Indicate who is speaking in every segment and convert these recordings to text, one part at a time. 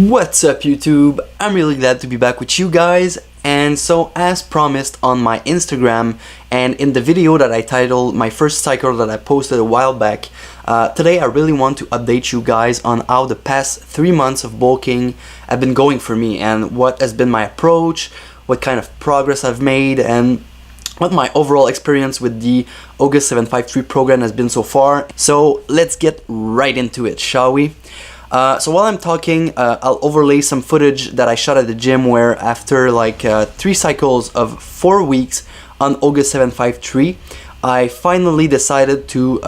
Speaker 1: What's up YouTube? I'm really glad to be back with you guys, and so as promised on my Instagram and in the video that I titled my first cycle that I posted a while back, today I really want to update you guys on how the past 3 months of bulking have been going for me and what has been my approach, what kind of progress I've made, and what my overall experience with the OGUS 753 program has been so far. So let's get right into it, shall we? So while I'm talking, I'll overlay some footage that I shot at the gym where after like 3 cycles of 4 weeks on OGUS 753, I finally decided to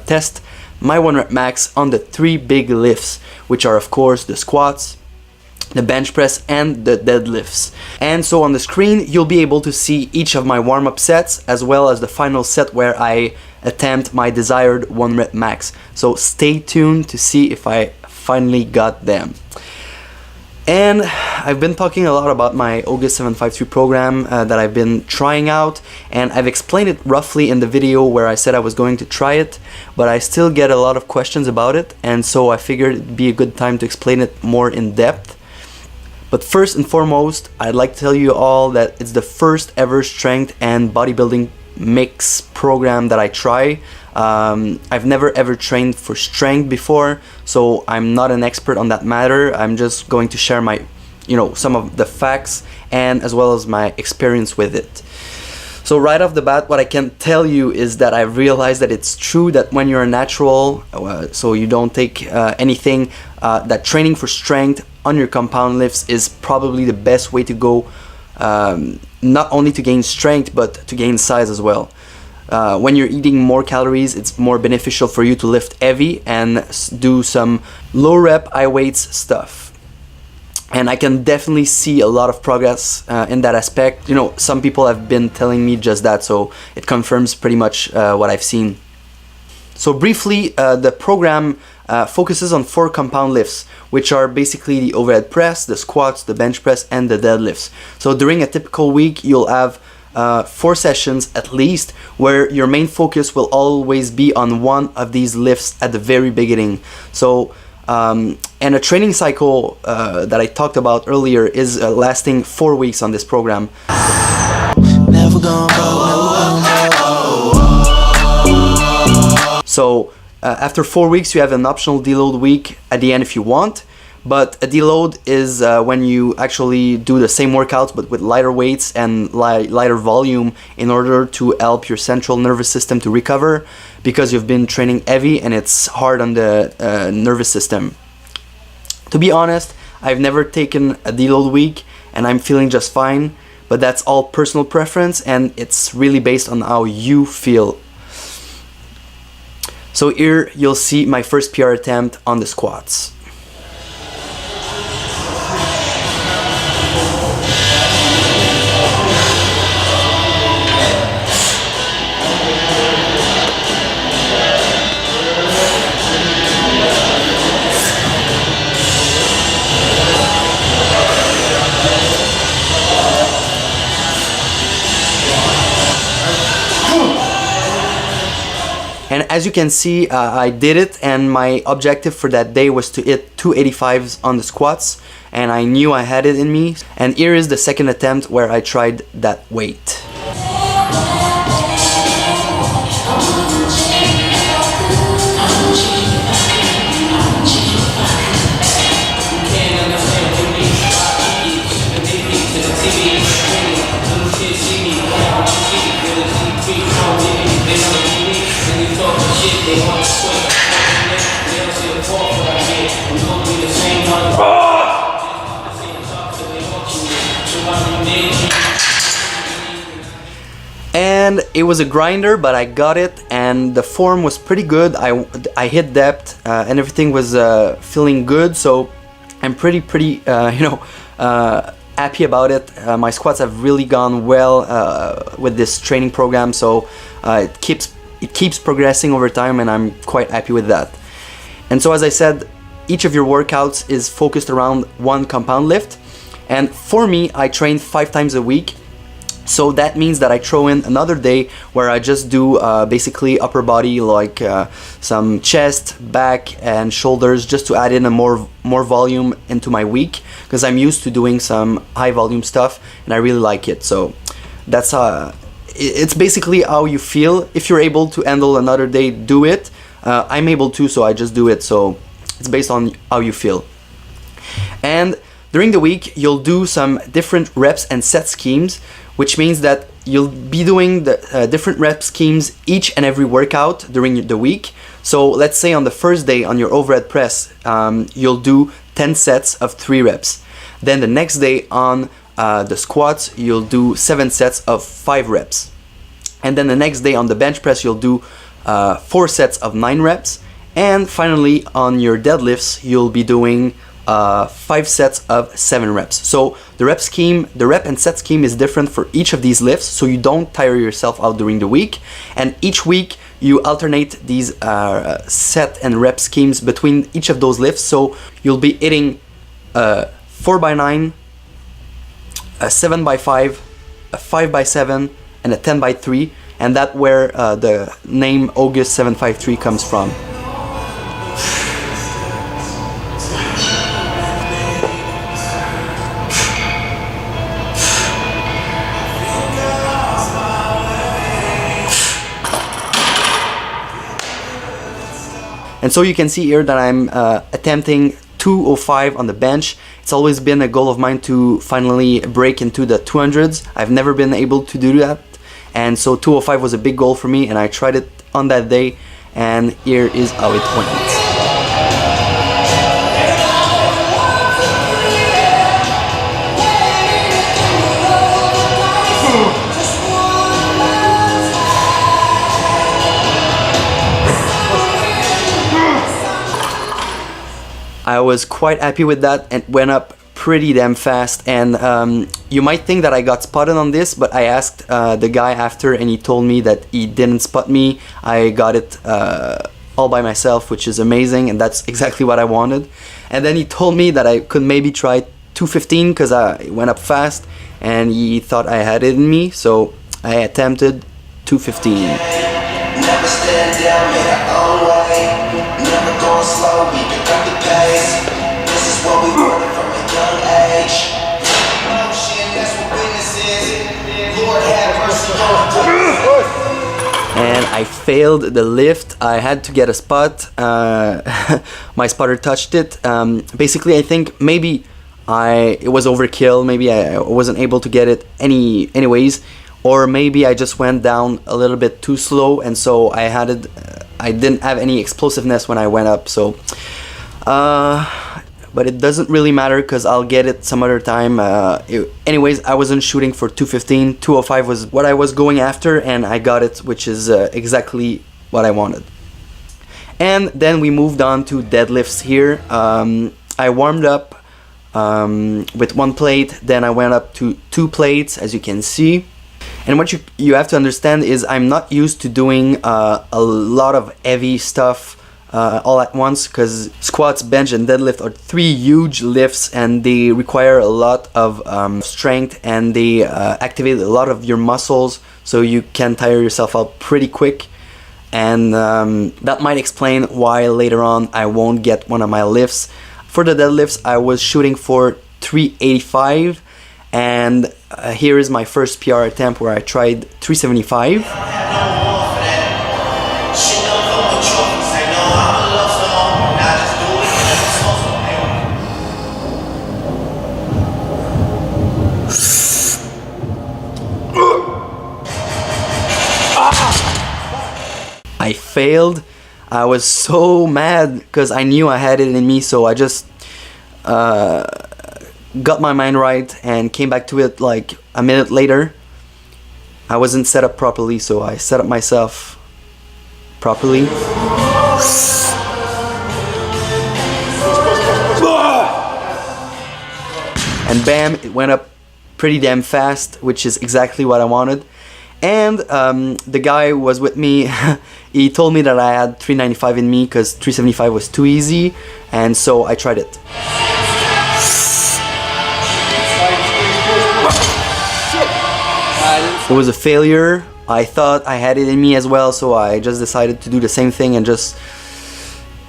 Speaker 1: test my 1 rep max on the 3 big lifts, which are of course the squats, the bench press, and the deadlifts. And so on the screen you'll be able to see each of my warm-up sets as well as the final set where I attempt my desired 1 rep max. So stay tuned to see if I finally got them. And I've been talking a lot about my OGUS 753 program that I've been trying out, and I've explained it roughly in the video where I said I was going to try it, but I still get a lot of questions about it, and so I figured it'd be a good time to explain it more in depth. But first and foremost, I'd like to tell you all that it's the first ever strength and bodybuilding mix program that I try. I've never ever trained for strength before, so I'm not an expert on that matter. I'm just going to share my, some of the facts and as well as my experience with it. So right off the bat, what I can tell you is that I've realized that it's true that when you're a natural, so you don't take anything, that training for strength on your compound lifts is probably the best way to go, not only to gain strength but to gain size as well. When you're eating more calories, it's more beneficial for you to lift heavy and do some low rep, high weights stuff. And I can definitely see a lot of progress in that aspect. Some people have been telling me just that, so it confirms pretty much what I've seen. So briefly, the program focuses on 4 compound lifts, which are basically the overhead press, the squats, the bench press, and the deadlifts. So during a typical week, you'll have 4 sessions at least, where your main focus will always be on one of these lifts at the very beginning. So and a training cycle that I talked about earlier is lasting 4 weeks on this program. Never gonna So after 4 weeks you have an optional deload week at the end if you want. But a deload is when you actually do the same workouts but with lighter weights and lighter volume in order to help your central nervous system to recover, because you've been training heavy and it's hard on the nervous system. To be honest, I've never taken a deload week and I'm feeling just fine, but that's all personal preference and it's really based on how you feel. So here you'll see my first PR attempt on the squats. And as you can see, I did it, and my objective for that day was to hit 285s on the squats, and I knew I had it in me. And here is the second attempt where I tried that weight. And it was a grinder, but I got it, and the form was pretty good. I hit depth and everything was feeling good, so I'm pretty happy about it. My squats have really gone well with this training program, so it keeps it keeps progressing over time, and I'm quite happy with that. And so as I said, each of your workouts is focused around one compound lift, and for me, I train 5 times a week. So that means that I throw in another day where I just do basically upper body, like some chest, back, and shoulders, just to add in a more volume into my week, because I'm used to doing some high volume stuff and I really like it. So that's it's basically how you feel. If you're able to handle another day, do it. I'm able to, so I just do it. So it's based on how you feel. And during the week, you'll do some different reps and set schemes, which means that you'll be doing the different rep schemes each and every workout during the week. So let's say on the first day on your overhead press, you'll do 10 sets of 3 reps. Then the next day on the squats, you'll do 7 sets of 5 reps. And then the next day on the bench press, you'll do 4 sets of 9 reps. And finally on your deadlifts, you'll be doing 5 sets of 7 reps. So the rep and set scheme is different for each of these lifts, so you don't tire yourself out during the week. And each week you alternate these set and rep schemes between each of those lifts. So you'll be hitting a 4x9, a 7x5, a 5x7, and a 10x3, and that's where the name OGUS 753 comes from. And so you can see here that I'm attempting 205 on the bench. It's always been a goal of mine to finally break into the 200s. I've never been able to do that. And so 205 was a big goal for me, and I tried it on that day, and here is how it went. I was quite happy with that, and went up pretty damn fast. And you might think that I got spotted on this, but I asked the guy after, and he told me that he didn't spot me. I got it all by myself, which is amazing, and that's exactly what I wanted. And then he told me that I could maybe try 215 because I went up fast, and he thought I had it in me, so I attempted 215.
Speaker 2: Never stand down, make our own way. Never going slow, we pick up the pace. This is what we wanted from a young age. Oh shit, that's what business is. Lord have mercy on us.
Speaker 1: And I failed the lift. I had to get a spot. My spotter touched it. Basically, I think maybe it was overkill. Maybe I wasn't able to get it anyways. Or maybe I just went down a little bit too slow, and so I didn't have any explosiveness when I went up. So, but it doesn't really matter because I'll get it some other time. Anyways, I wasn't shooting for 215. 205 was what I was going after, and I got it, which is exactly what I wanted. And then we moved on to deadlifts here. I warmed up with 1 plate, then I went up to 2 plates, as you can see. And what you have to understand is I'm not used to doing a lot of heavy stuff all at once, because squats, bench, and deadlift are 3 huge lifts, and they require a lot of strength, and they activate a lot of your muscles, so you can tire yourself out pretty quick. And that might explain why later on I won't get one of my lifts. For the deadlifts, I was shooting for 385, and here is my first PR attempt where I tried 375. I failed. I was so mad because I knew I had it in me, so I just got my mind right and came back to it like a minute later. I wasn't set up properly, so I set up myself properly. And bam, it went up pretty damn fast, which is exactly what I wanted. And the guy who was with me, he told me that I had 395 in me because 375 was too easy, and so I tried it. It was a failure. I thought I had it in me as well, so I just decided to do the same thing and just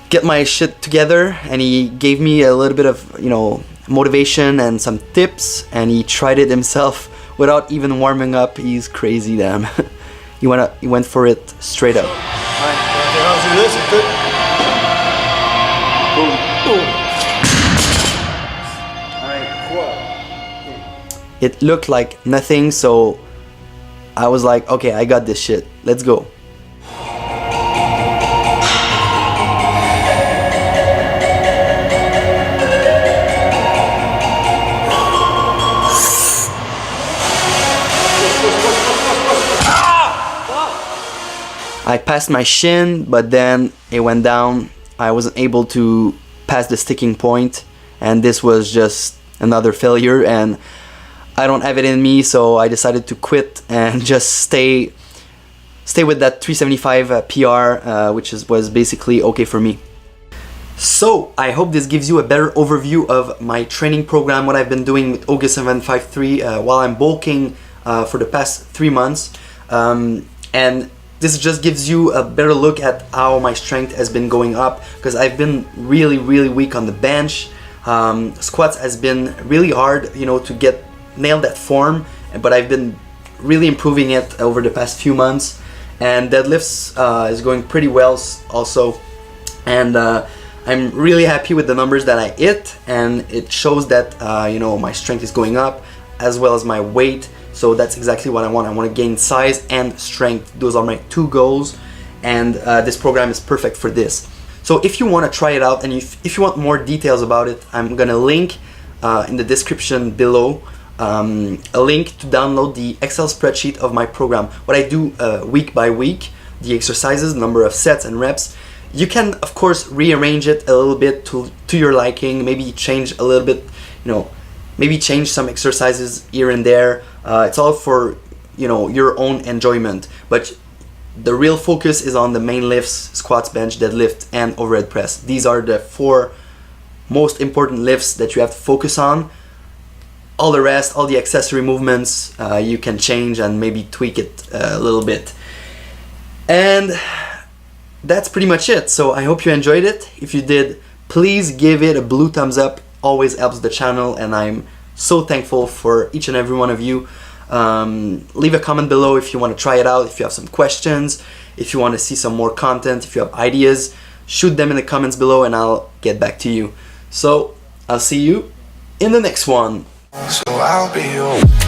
Speaker 1: get my shit together. And he gave me a little bit of, you know, motivation and some tips, and he tried it himself without even warming up. He's crazy, damn. He went for it straight up. It looked like nothing, so I was like, okay, I got this shit. Let's go. I passed my shin, but then it went down. I wasn't able to pass the sticking point, and this was just another failure, and I don't have it in me, so I decided to quit and just stay with that 375 PR, which was basically okay for me. So I hope this gives you a better overview of my training program, what I've been doing with OGUS 753 while I'm bulking for the past 3 months, and this just gives you a better look at how my strength has been going up, because I've been really weak on the bench. Squats has been really hard, you know, to nail that form, but I've been really improving it over the past few months, and deadlifts is going pretty well also, and I'm really happy with the numbers that I hit, and it shows that you know, my strength is going up as well as my weight. So that's exactly what I want. I want to gain size and strength. Those are my 2 goals, and this program is perfect for this. So if you want to try it out, and if you want more details about it, I'm gonna link in the description below a link to download the Excel spreadsheet of my program. What I do week by week, the exercises, number of sets and reps. You can of course rearrange it a little bit to your liking, maybe change a little bit, you know, maybe change some exercises here and there. It's all for, you know, your own enjoyment, but the real focus is on the main lifts: squats, bench, deadlift, and overhead press. These are the 4 most important lifts that you have to focus on. All the rest, all the accessory movements, you can change and maybe tweak it a little bit. And that's pretty much it. So I hope you enjoyed it. If you did, please give it a blue thumbs up. Always helps the channel, and I'm so thankful for each and every one of you. Leave a comment below if you want to try it out, if you have some questions, if you want to see some more content, if you have ideas, shoot them in the comments below and I'll get back to you. So I'll see you in the next one.
Speaker 2: So I'll be your